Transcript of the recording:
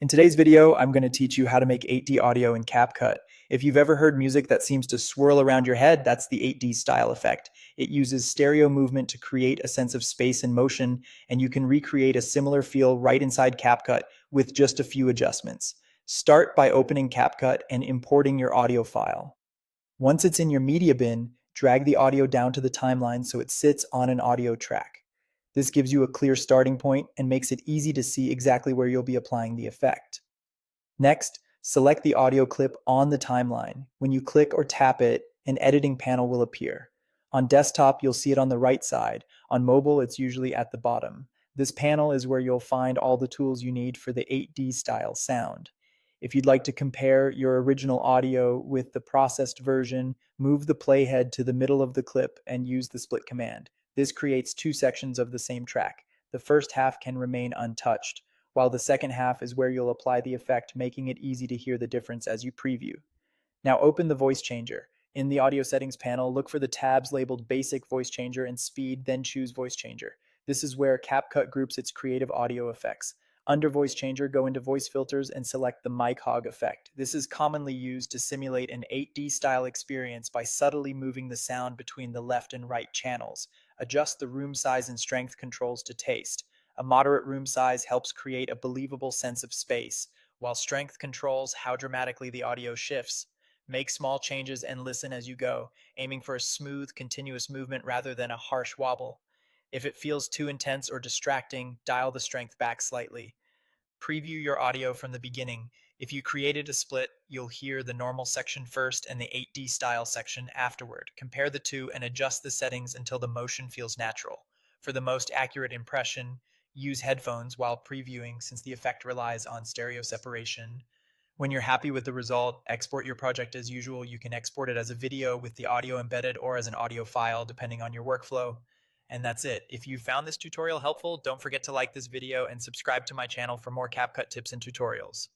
In today's video, I'm going to teach you how to make 8D audio in CapCut. If you've ever heard music that seems to swirl around your head, that's the 8D style effect. It uses stereo movement to create a sense of space and motion, and you can recreate a similar feel right inside CapCut with just a few adjustments. Start by opening CapCut and importing your audio file. Once it's in your media bin, drag the audio down to the timeline so it sits on an audio track. This gives you a clear starting point and makes it easy to see exactly where you'll be applying the effect. Next, select the audio clip on the timeline. When you click or tap it, an editing panel will appear. On desktop, you'll see it on the right side. On mobile, it's usually at the bottom. This panel is where you'll find all the tools you need for the 8D style sound. If you'd like to compare your original audio with the processed version, move the playhead to the middle of the clip and use the split command. This creates two sections of the same track. The first half can remain untouched, while the second half is where you'll apply the effect, making it easy to hear the difference as you preview. Now open the voice changer. In the audio settings panel, look for the tabs labeled Basic Voice Changer and Speed, then choose Voice Changer. This is where CapCut groups its creative audio effects. Under Voice Changer, go into Voice Filters and select the Mic Hog effect. This is commonly used to simulate an 8D style experience by subtly moving the sound between the left and right channels. Adjust the room size and strength controls to taste. A moderate room size helps create a believable sense of space, while strength controls how dramatically the audio shifts. Make small changes and listen as you go, aiming for a smooth, continuous movement rather than a harsh wobble. If it feels too intense or distracting, dial the strength back slightly. Preview your audio from the beginning. If you created a split, you'll hear the normal section first and the 8D style section afterward. Compare the two and adjust the settings until the motion feels natural. For the most accurate impression, use headphones while previewing since the effect relies on stereo separation. When you're happy with the result, export your project as usual. You can export it as a video with the audio embedded or as an audio file, depending on your workflow. And that's it. If you found this tutorial helpful, don't forget to like this video and subscribe to my channel for more CapCut tips and tutorials.